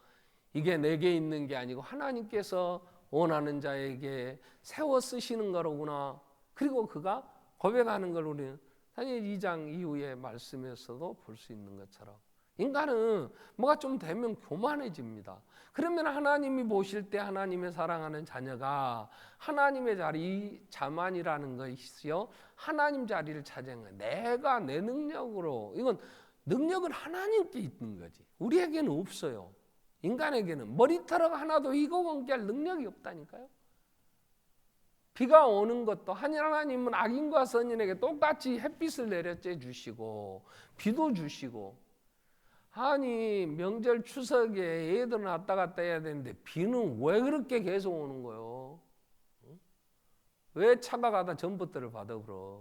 이게 내게 있는 게 아니고 하나님께서 원하는 자에게 세워 쓰시는 거로구나. 그리고 그가 고백하는 걸 우리는 다니엘 2장 이후의 말씀에서도 볼 수 있는 것처럼 인간은 뭐가 좀 되면 교만해집니다. 그러면 하나님이 보실 때 하나님의 사랑하는 자녀가 하나님의 자리, 자만이라는 것이요 하나님 자리를 차지한 거예요. 내가 내 능력으로, 이건 능력은 하나님께 있는 거지 우리에게는 없어요. 인간에게는 머리털 하나도 이고 건기할 능력이 없다니까요. 비가 오는 것도 하나님은 악인과 선인에게 똑같이 햇빛을 내려쬐 주시고 비도 주시고, 아니 명절 추석에 애들은 왔다 갔다 해야 되는데 비는 왜 그렇게 계속 오는 거요? 왜 차가 가다 전봇대를 받아 그러?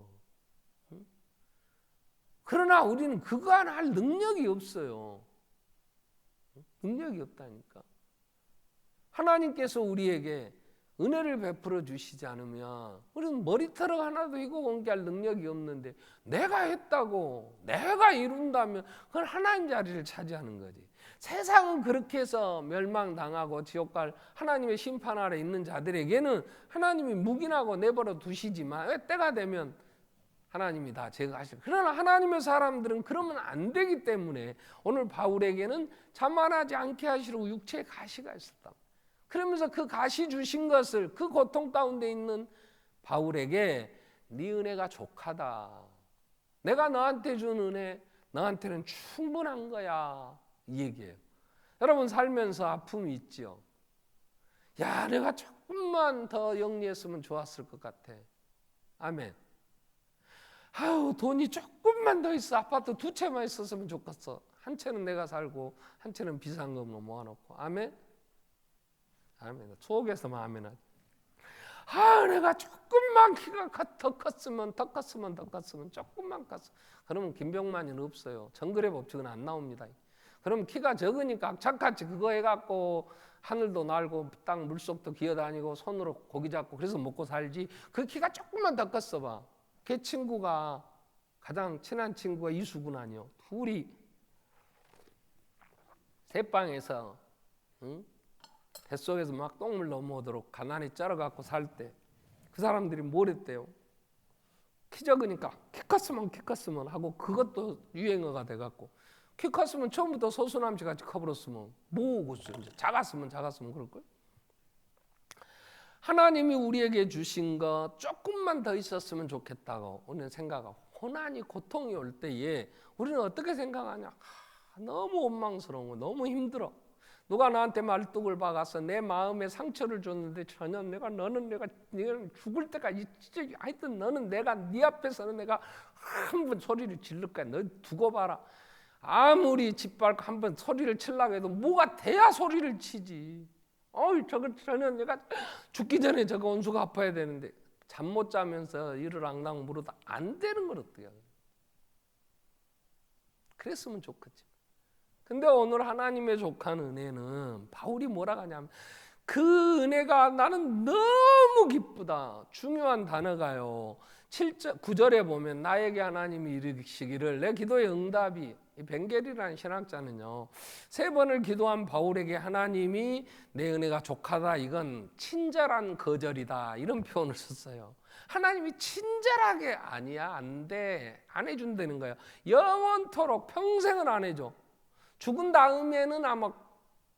그러나 우리는 그거 하나 할 능력이 없어요. 능력이 없다니까. 하나님께서 우리에게 은혜를 베풀어 주시지 않으면 우리는 머리털 하나도 이고 공개할 능력이 없는데 내가 했다고, 내가 이룬다면 그건 하나님 자리를 차지하는 거지. 세상은 그렇게 해서 멸망당하고 지옥 갈 하나님의 심판 아래 있는 자들에게는 하나님이 묵인하고 내버려 두시지만 왜 때가 되면 하나님이 다 제거하실. 그러나 하나님의 사람들은 그러면 안 되기 때문에 오늘 바울에게는 자만하지 않게 하시려고 육체의 가시가 있었다. 그러면서 그 가시 주신 것을 그 고통 가운데 있는 바울에게 네 은혜가 족하다. 내가 너한테 준 은혜 너한테는 충분한 거야. 이 얘기예요. 여러분 살면서 아픔이 있죠. 야, 내가 조금만 더 영리했으면 좋았을 것 같아. 아멘. 아유, 돈이 조금만 더 있어. 아파트 2채만 있었으면 좋겠어. 한 채는 내가 살고 한 채는 비상금으로 모아놓고. 아멘. 아멘. 속에서만 아멘 하지. 아, 내가 조금만 키가 더 컸으면 조금만 컸어. 그러면 김병만이는 없어요. 정글의 법칙은 안 나옵니다. 그럼 키가 적으니까 악착같이 그거 해갖고 하늘도 날고 땅 물속도 기어다니고 손으로 고기 잡고 그래서 먹고 살지. 그 키가 조금만 더 컸어 봐. 걔 친구가 가장 친한 친구가 이수근 아니요. 둘이 새방에서 뱃속에서 막 똥물 넘어오도록 가난히 쩔어갖고 살 때 그 사람들이 뭘 했대요? 키 적으니까 키 컸으면 하고 그것도 유행어가 돼갖고 키 컸으면 처음부터 서수남씨 같이 커버렸으면 뭐고 이제 작았으면 그럴걸? 하나님이 우리에게 주신 것 조금만 더 있었으면 좋겠다고 우리는 생각하고 고난이 고통이 올 때에 우리는 어떻게 생각하냐? 너무 원망스러운 거 너무 힘들어. 누가 나한테 말뚝을 박아서 내 마음에 상처를 줬는데 전혀 너는 내가 죽을 때까지 진짜 하여튼 너는 내가 네 앞에서는 내가 한 번 소리를 지를 거야. 너 두고 봐라. 아무리 짓밟고 한 번 소리를 치려고 해도 뭐가 돼야 소리를 치지. 저거 전혀 내가 죽기 전에 저거 온수가 아파야 되는데 잠 못 자면서 이를 앙당 물어도 안 되는 걸 어떻게 하냐. 그랬으면 좋겠지. 근데 오늘 하나님의 족한 은혜는 바울이 뭐라 하냐면 그 은혜가 나는 너무 기쁘다. 중요한 단어가요. 9절에 보면 나에게 하나님이 이르시기를 내 기도의 응답이 벤겔이라는 신학자는요 3번을 기도한 바울에게 하나님이 내 은혜가 족하다 이건 친절한 거절이다 이런 표현을 썼어요. 하나님이 친절하게 아니야 안 돼 안 해준다는 거예요. 영원토록 평생은 안 해줘. 죽은 다음에는 아마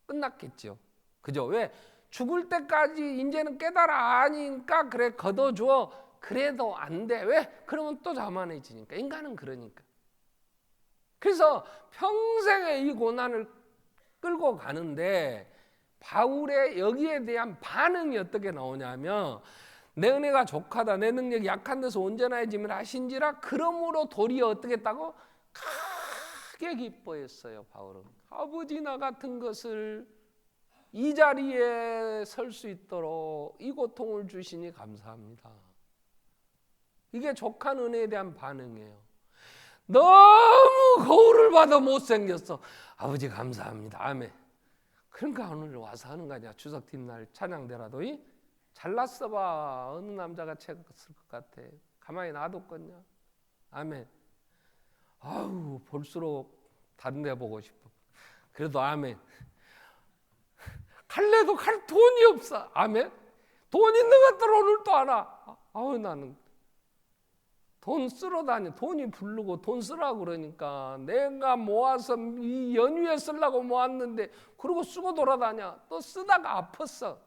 끝났겠죠. 그죠? 왜? 죽을 때까지 이제는 깨달아 아니까 그래 걷어줘. 그래도 안 돼. 왜? 그러면 또 자만해지니까. 인간은 그러니까. 그래서 평생의 이 고난을 끌고 가는데 바울의 여기에 대한 반응이 어떻게 나오냐면 내 은혜가 족하다. 내 능력이 약한 데서 온전해짐을 하신지라 그러므로 도리어 어떻게 했다고? 크게 기뻐했어요. 바울은 아버지 나 같은 것을 이 자리에 설 수 있도록 이 고통을 주시니 감사합니다. 이게 족한 은혜에 대한 반응이에요. 너무 거울을 봐도 못생겼어. 아버지 감사합니다. 아멘. 그러니까 오늘 와서 하는 거 아니야. 추석 뒷날 찬양대라도 잘났어 봐. 어느 남자가 책을 것 같아. 가만히 놔뒀겠냐. 아멘. 아우 볼수록 다른 데 보고 싶어. 그래도 아멘. 갈래도 갈 돈이 없어. 아멘. 돈 있는 것들 오늘 또 하나. 아우 나는 돈 쓰러 다녀. 돈이 부르고 돈 쓰라고 그러니까 내가 모아서 이 연휴에 쓰려고 모았는데 그러고 쓰고 돌아다녀. 또 쓰다가 아팠어.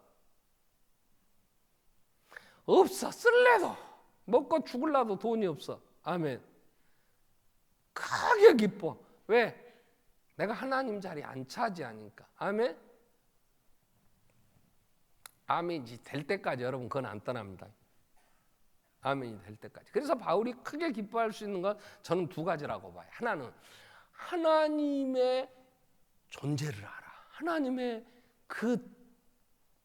없어. 쓸래도 먹고 죽을라도 돈이 없어. 아멘. 크게 기뻐. 왜? 내가 하나님 자리 안 차지하니까. 아멘. 아멘이 될 때까지 여러분 그건 안 떠납니다. 아멘이 될 때까지. 그래서 바울이 크게 기뻐할 수 있는 건 저는 2가지라고 봐요. 하나는 하나님의 존재를 알아. 하나님의 그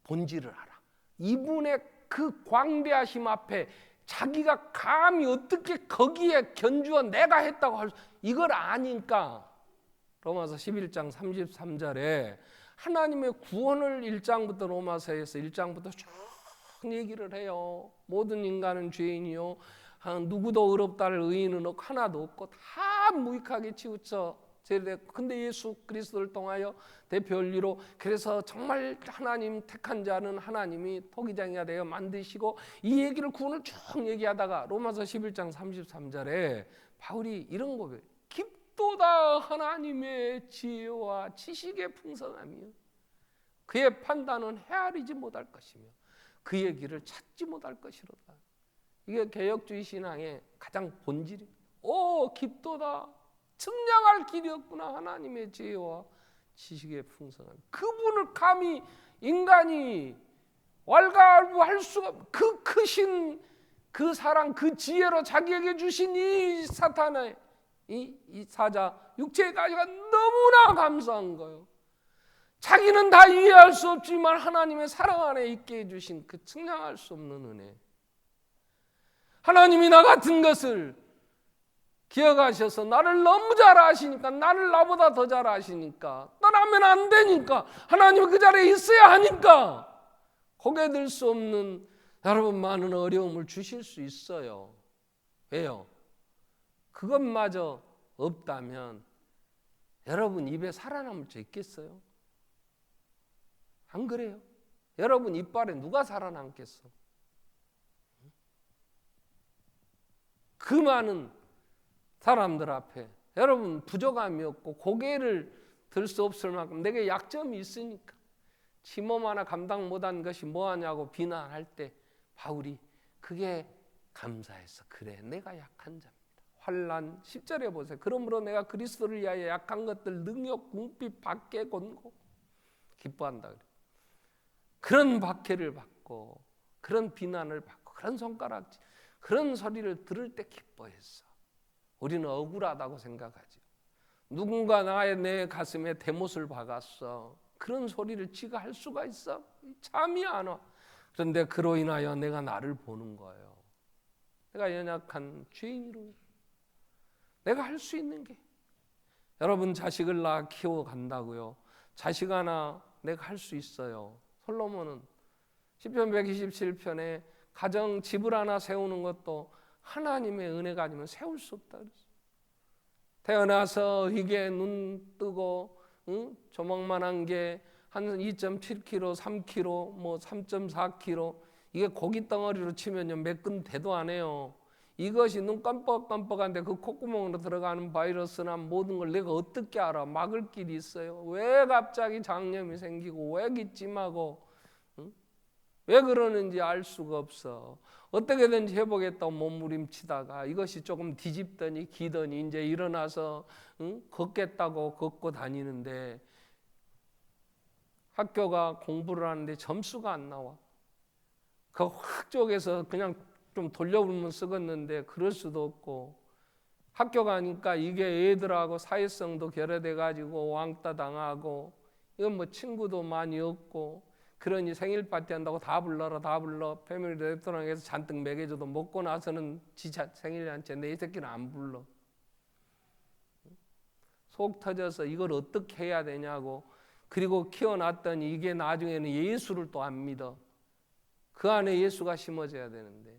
본질을 알아. 이분의 그 광대하심 앞에 자기가 감히 어떻게 거기에 견주어 내가 했다고 할 수, 이걸 아니까 로마서 11장 33절에 하나님의 구원을 1장부터 로마서에서 1장부터 쭉 얘기를 해요. 모든 인간은 죄인이요 누구도 의롭다를 의인은 하나도 없고 다 무익하게 치우쳐 근데 예수 그리스도를 통하여 대표원리로 그래서 정말 하나님 택한 자는 하나님이 토기장이가 되어 만드시고 이 얘기를 구원을 쭉 얘기하다가 로마서 11장 33절에 바울이 이런 고백 깊도다 하나님의 지혜와 지식의 풍성함이요 그의 판단은 헤아리지 못할 것이며 그의 길을 찾지 못할 것이로다. 이게 개혁주의 신앙의 가장 본질이 깊도다. 측량할 길이 없구나. 하나님의 지혜와 지식의 풍성함. 그분을 감히 인간이 왈가왈부할 수가 그 크신 그 사랑 그 지혜로 자기에게 주신 이 사탄의 이 사자 육체의 가시가 너무나 감사한 거예요. 자기는 다 이해할 수 없지만 하나님의 사랑 안에 있게 해주신 그 측량할 수 없는 은혜. 하나님이 나 같은 것을 기억하셔서 나를 너무 잘 아시니까, 나를 나보다 더 잘 아시니까, 떠나면 안 되니까, 하나님이 그 자리에 있어야 하니까 고개 들 수 없는 여러분 많은 어려움을 주실 수 있어요. 왜요? 그것마저 없다면 여러분 입에 살아남을 수 있겠어요? 안 그래요? 여러분 이빨에 누가 살아남겠어? 그 많은 사람들 앞에 여러분 부족함이 없고 고개를 들 수 없을 만큼 내게 약점이 있으니까 지 몸 하나 감당 못한 것이 뭐하냐고 비난할 때 바울이 그게 감사해서 그래 내가 약한 자입니다. 환난 10절에 보세요. 그러므로 내가 그리스도를 위하여 약한 것들 능욕 궁핍 박해 권고 기뻐한다 그래요. 그런 박해를 받고 그런 비난을 받고 그런 손가락질 그런 소리를 들을 때 기뻐했어. 우리는 억울하다고 생각하죠. 누군가 내 가슴에 대못을 박았어. 그런 소리를 지가 할 수가 있어? 잠이 안 와. 그런데 그로 인하여 내가 나를 보는 거예요. 내가 연약한 죄인으로 내가 할 수 있는 게 여러분 자식을 낳아 키워간다고요. 자식 하나 내가 할 수 있어요. 솔로몬은 시편 127편에 가정 집을 하나 세우는 것도 하나님의 은혜가 아니면 세울 수 없다 그랬어요. 태어나서 이게 눈 뜨고 조망만한 게 한 2.7kg, 3kg, 뭐 3.4kg 이게 고기 덩어리로 치면요 몇 근 대도 안 해요. 이것이 눈 깜빡깜빡한데 그 콧구멍으로 들어가는 바이러스나 모든 걸 내가 어떻게 알아? 막을 길이 있어요. 왜 갑자기 장염이 생기고 왜 기침하고 왜 그러는지 알 수가 없어. 어떻게든지 해보겠다고 몸부림치다가 이것이 조금 뒤집더니 기더니 이제 일어나서 걷겠다고 걷고 다니는데 학교가 공부를 하는데 점수가 안 나와. 그 확 쪽에서 그냥 좀 돌려보면 쓰겠는데 그럴 수도 없고 학교 가니까 이게 애들하고 사회성도 결여돼가지고 왕따 당하고 이건 뭐 친구도 많이 없고 그러니 생일 파티 한다고 다 불러라 다 불러 패밀리 레스토랑에서 잔뜩 먹여줘도 먹고 나서는 지 생일 잔치에 내 새끼는 안 불러. 속 터져서 이걸 어떻게 해야 되냐고. 그리고 키워놨더니 이게 나중에는 예수를 또 안 믿어. 그 안에 예수가 심어져야 되는데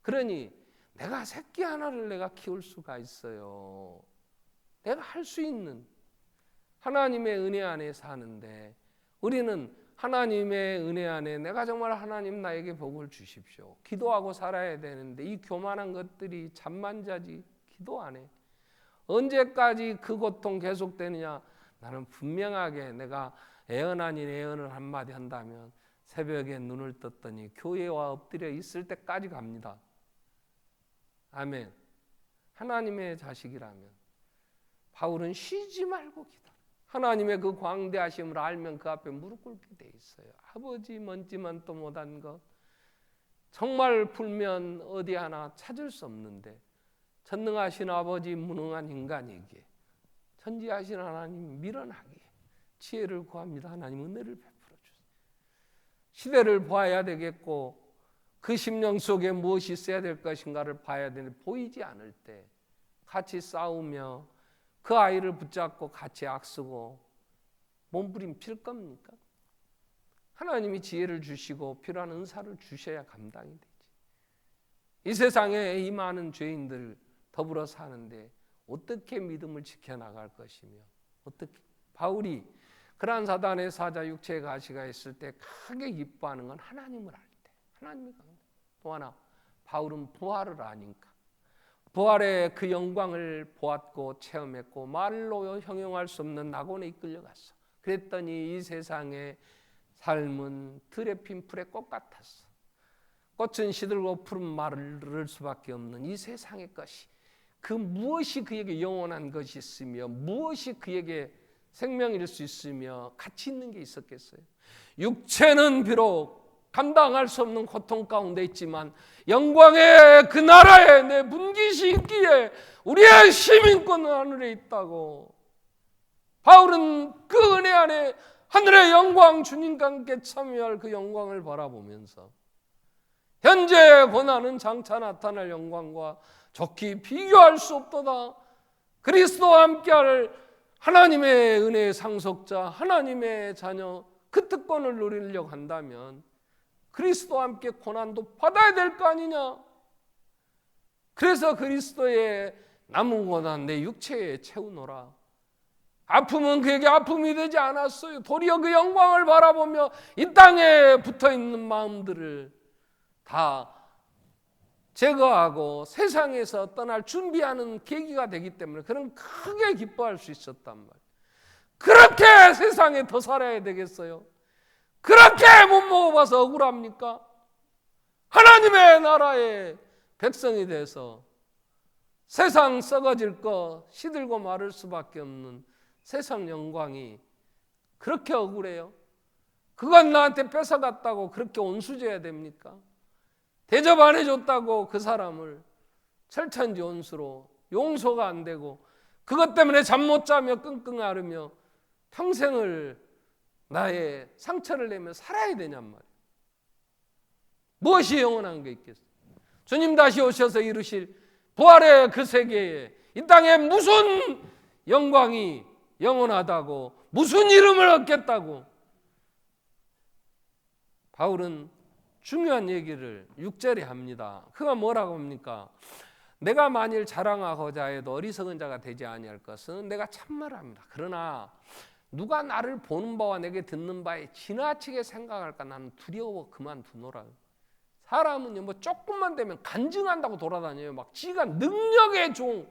그러니 내가 새끼 하나를 내가 키울 수가 있어요. 내가 할 수 있는 하나님의 은혜 안에 사는데 우리는 하나님의 은혜 안에 내가 정말 하나님 나에게 복을 주십시오. 기도하고 살아야 되는데 이 교만한 것들이 잠만 자지 기도 안 해. 언제까지 그 고통 계속되느냐. 나는 분명하게 내가 애언 아닌 애언을 한마디 한다면 새벽에 눈을 떴더니 교회와 엎드려 있을 때까지 갑니다. 아멘. 하나님의 자식이라면 바울은 쉬지 말고 기도해. 하나님의 그 광대하심을 알면 그 앞에 무릎 꿇게 돼 있어요. 아버지 먼지만도 못한 것 정말 풀면 어디 하나 찾을 수 없는데 전능하신 아버지 무능한 인간에게 전지하신 하나님 미련하게 지혜를 구합니다. 하나님 은혜를 베풀어 주세요. 시대를 봐야 되겠고 그 심령 속에 무엇이 있어야 될 것인가를 봐야 되는데 보이지 않을 때 같이 싸우며 그 아이를 붙잡고 같이 악쓰고 몸부림칠 겁니까? 하나님이 지혜를 주시고 필요한 은사를 주셔야 감당이 되지. 이 세상에 이 많은 죄인들 더불어 사는데 어떻게 믿음을 지켜나갈 것이며 어떻게 바울이 그러한 사단의 사자 육체의 가시가 있을 때 크게 기뻐하는 건 하나님을 알 때 하나님이 강해. 또 하나 바울은 부활을 아니까 부활의 그 영광을 보았고 체험했고 말로 형용할 수 없는 낙원에 이끌려갔어. 그랬더니 이 세상의 삶은 들에 핀 풀의 꽃 같았어. 꽃은 시들고 푸른 마를 수밖에 없는 이 세상의 것이 그 무엇이 그에게 영원한 것이 있으며 무엇이 그에게 생명일 수 있으며 가치 있는 게 있었겠어요? 육체는 비록 감당할 수 없는 고통 가운데 있지만 영광의 그 나라에 내 분깃이 있기에 우리의 시민권은 하늘에 있다고. 바울은 그 은혜 안에 하늘의 영광, 주님과 함께 참여할 그 영광을 바라보면서 현재 고난은 장차 나타날 영광과 좋게 비교할 수 없도다. 그리스도와 함께할 하나님의 은혜의 상속자, 하나님의 자녀, 그 특권을 누리려고 한다면 그리스도와 함께 고난도 받아야 될 거 아니냐. 그래서 그리스도의 남은 고난 내 육체에 채우노라. 아픔은 그에게 아픔이 되지 않았어요. 도리어 그 영광을 바라보며 이 땅에 붙어있는 마음들을 다 제거하고 세상에서 떠날 준비하는 계기가 되기 때문에 그는 크게 기뻐할 수 있었단 말이에요. 그렇게 세상에 더 살아야 되겠어요? 그렇게 못 먹어봐서 억울합니까? 하나님의 나라의 백성이 돼서 세상 썩어질 거 시들고 마를 수밖에 없는 세상 영광이 그렇게 억울해요? 그건 나한테 뺏어갔다고 그렇게 온수져야 됩니까? 대접 안 해줬다고 그 사람을 철천지 온수로 용서가 안 되고 그것 때문에 잠 못 자며 끙끙 앓으며 평생을 나의 상처를 내며 살아야 되냔 말이에요. 무엇이 영원한 게 있겠어요? 주님 다시 오셔서 이루실 부활의 그 세계에 이 땅에 무슨 영광이 영원하다고, 무슨 이름을 얻겠다고. 바울은 중요한 얘기를 6절에 합니다. 그가 뭐라고 합니까? 내가 만일 자랑하고자 해도 어리석은 자가 되지 아니할 것은 내가 참말을 합니다. 그러나 누가 나를 보는 바와 내게 듣는 바에 지나치게 생각할까 나는 두려워 그만두노라. 사람은요 뭐 조금만 되면 간증한다고 돌아다녀요. 막 지가 능력의 종,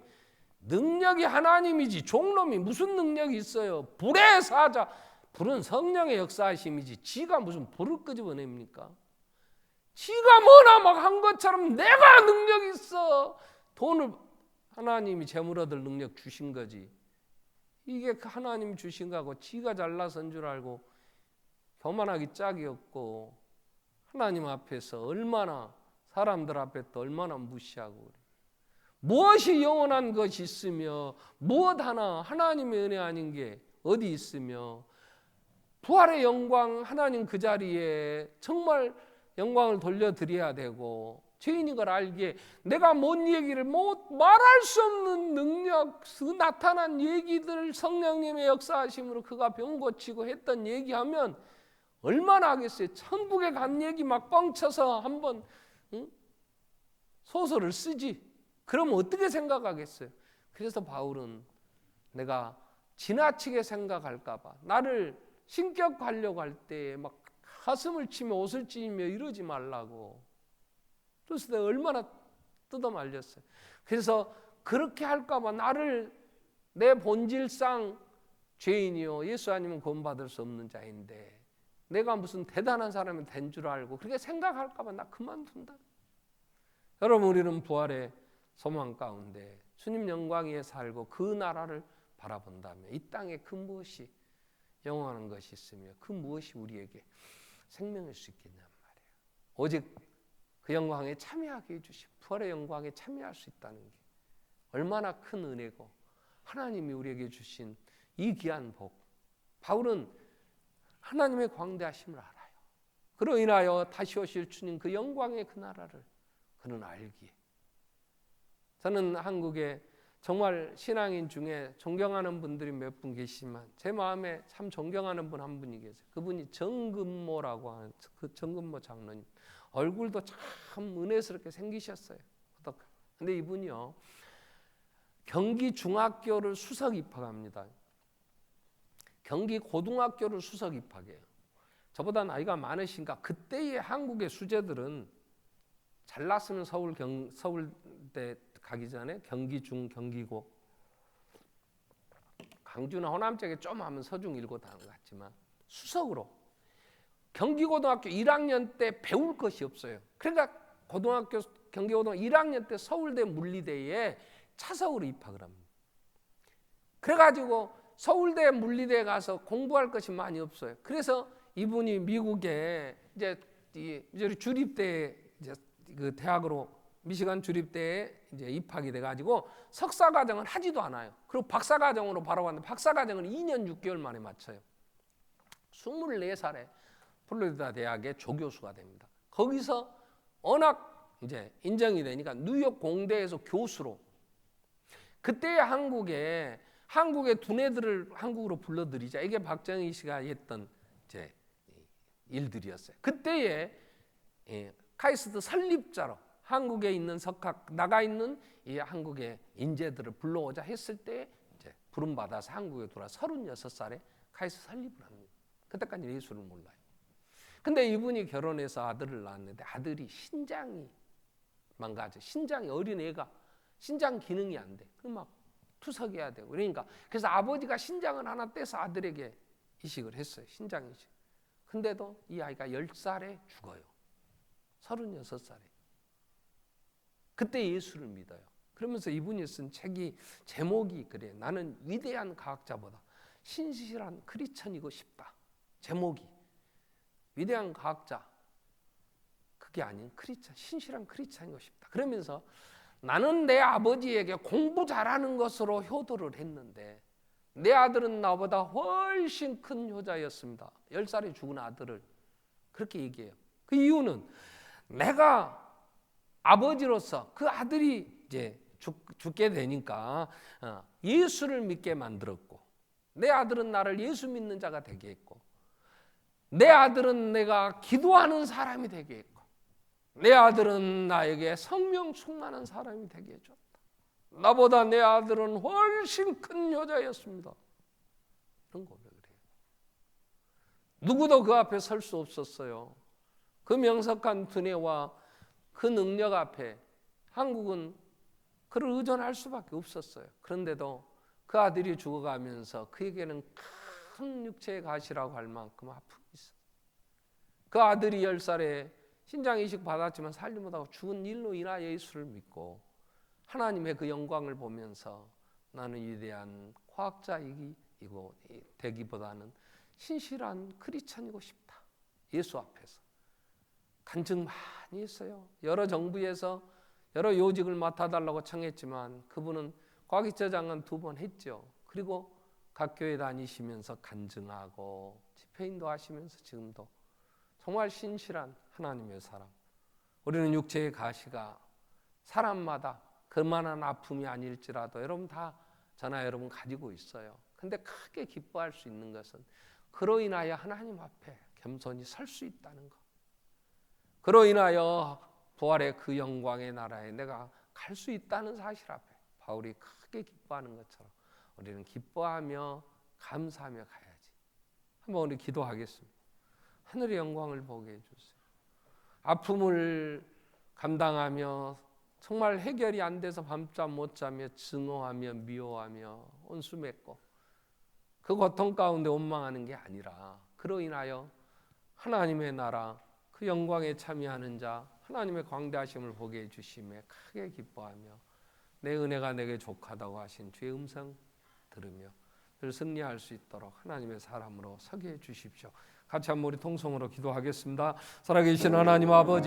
능력이 하나님이지 종놈이 무슨 능력이 있어요? 불의 사자, 불은 성령의 역사하심이지 지가 무슨 불을 끄집어냅니까? 지가 뭐나 막 한 것처럼 내가 능력이 있어. 돈을 하나님이 재물 얻을 능력 주신 거지. 이게 하나님 주신 거고 지가 잘나선 줄 알고 교만하기 짝이 없고 하나님 앞에서 얼마나 사람들 앞에 또 얼마나 무시하고 그래. 무엇이 영원한 것이 있으며 무엇 하나 하나님의 은혜 아닌 게 어디 있으며 부활의 영광 하나님 그 자리에 정말 영광을 돌려드려야 되고 죄인인 걸 알기에 내가 뭔 얘기를 못 말할 수 없는 능력 그 나타난 얘기들 성령님의 역사하심으로 그가 병 고치고 했던 얘기하면 얼마나 하겠어요. 천국에 간 얘기 막 뻥쳐서 한번 소설을 쓰지. 그러면 어떻게 생각하겠어요? 그래서 바울은 내가 지나치게 생각할까 봐 나를 신격하려고 할 때 막 가슴을 치며 옷을 찢으며 이러지 말라고. 그래서 내가 얼마나 뜯어 말렸어요. 그래서 그렇게 할까 봐 나를 내 본질상 죄인이요 예수 아니면 구원받을 수 없는 자인데 내가 무슨 대단한 사람이 된 줄 알고 그렇게 생각할까 봐 나 그만둔다. 여러분 우리는 부활의 소망 가운데 주님 영광 위에 살고 그 나라를 바라본다면 이 땅에 그 무엇이 영원한 것이 있으며 그 무엇이 우리에게 생명일 수 있겠냔 말이에요. 오직 그 영광에 참여하게 해주신 부활의 영광에 참여할 수 있다는 게 얼마나 큰 은혜고 하나님이 우리에게 주신 이 귀한 복. 바울은 하나님의 광대하심을 알아요. 그로 인하여 다시 오실 주님 그 영광의 그 나라를 그는 알기에 저는 한국에 정말 신앙인 중에 존경하는 분들이 몇 분 계시지만 제 마음에 참 존경하는 분 한 분이 계세요. 그분이 정금모라고 하는 그 정금모 장로님. 얼굴도 참 은혜스럽게 생기셨어요. 근데 이분이요 경기 중학교를 수석 입학합니다. 경기 고등학교를 수석 입학해요. 저보다 나이가 많으신가 그때의 한국의 수재들은 잘났으면 서울대 가기 전에 경기 중 경기고 강주나 호남 쪽에 좀 하면 서중 일고 다는 것 같지만 수석으로 경기고등학교 1학년 때 배울 것이 없어요. 그러니까 경기고등학교 1학년 때 서울대 물리대에 차석으로 입학을 합니다. 그래가지고 서울대 물리대에 가서 공부할 것이 많이 없어요. 그래서 이분이 미국에 이제 주립대 이제 그 대학으로 미시간 주립대에 이제 입학이 돼가지고 석사 과정은 하지도 않아요. 그리고 박사 과정으로 바로 왔는데 박사 과정을 2년 6개월 만에 마쳐요. 24살에 플로리다 대학의 조교수가 됩니다. 거기서 워낙 이제 인정이 되니까 뉴욕 공대에서 교수로, 그때 한국의 두뇌들을 한국으로 불러들이자, 이게 박정희 씨가 했던 이제 일들이었어요. 그때에 카이스트 설립자로 한국에 있는 나가 있는 이 한국의 인재들을 불러오자 했을 때 이제 부름 받아서 한국에 돌아 36살에 카이스트 설립을 합니다. 그때까지 예수를 몰라요. 근데 이분이 결혼해서 아들을 낳았는데 아들이 신장이 망가져. 신장이, 어린 애가 신장 기능이 안 돼. 그럼 막 투석해야 되고. 그러니까 그래서 아버지가 신장을 하나 떼서 아들에게 이식을 했어요. 신장 이식. 근데도 이 아이가 10살에 죽어요. 36살에. 그때 예수를 믿어요. 그러면서 이분이 쓴 책이 제목이 그래요. 나는 위대한 과학자보다 신실한 크리스천이고 싶다. 제목이 위대한 과학자, 그게 아닌 크리스천, 신실한 크리스천이고 싶다. 그러면서 나는 내 아버지에게 공부 잘하는 것으로 효도를 했는데 내 아들은 나보다 훨씬 큰 효자였습니다. 10살에 죽은 아들을 그렇게 얘기해요. 그 이유는 내가 아버지로서 그 아들이 이제 죽게 되니까 예수를 믿게 만들었고, 내 아들은 나를 예수 믿는 자가 되게 했고, 내 아들은 내가 기도하는 사람이 되게 했고, 내 아들은 나에게 성령 충만한 사람이 되게 해줬다. 나보다 내 아들은 훨씬 큰 여자였습니다. 이런 고백을 해요. 누구도 그 앞에 설 수 없었어요. 그 명석한 두뇌와 그 능력 앞에 한국은 그를 의존할 수밖에 없었어요. 그런데도 그 아들이 죽어가면서 그에게는 큰 육체의 가시라고 할 만큼 아픔이 있어요. 그 아들이 10살에 신장 이식 받았지만 살지 못하고 죽은 일로 인하여 예수를 믿고 하나님의 그 영광을 보면서 나는 위대한 과학자이고 되기보다는 신실한 크리스천이고 싶다. 예수 앞에서 간증 많이 했어요. 여러 정부에서 여러 요직을 맡아달라고 청했지만 그분은 과기처장은 2번 했죠. 그리고 각 교회 다니시면서 간증하고 집회인도 하시면서 지금도 정말 신실한 하나님의 사람. 우리는 육체의 가시가 사람마다 그만한 아픔이 아닐지라도 여러분 다 저나 여러분 가지고 있어요. 근데 크게 기뻐할 수 있는 것은 그로 인하여 하나님 앞에 겸손히 설 수 있다는 것. 그로 인하여 부활의 그 영광의 나라에 내가 갈 수 있다는 사실 앞에 바울이 크게 기뻐하는 것처럼 우리는 기뻐하며 감사하며 가야지. 한번 우리 기도하겠습니다. 하늘의 영광을 보게 해주세요. 아픔을 감당하며 정말 해결이 안 돼서 밤잠 못 자며 증오하며 미워하며 온수 맺고 그 고통 가운데 원망하는 게 아니라 그로 인하여 하나님의 나라 그 영광에 참여하는 자 하나님의 광대하심을 보게 해주심에 크게 기뻐하며 내 은혜가 내게 족하다고 하신 주의 음성 들으며 늘 승리할 수 있도록 하나님의 사람으로 서게 해주십시오. 같이 한번 우리 통성으로 기도하겠습니다. 살아계신 하나님 아버지,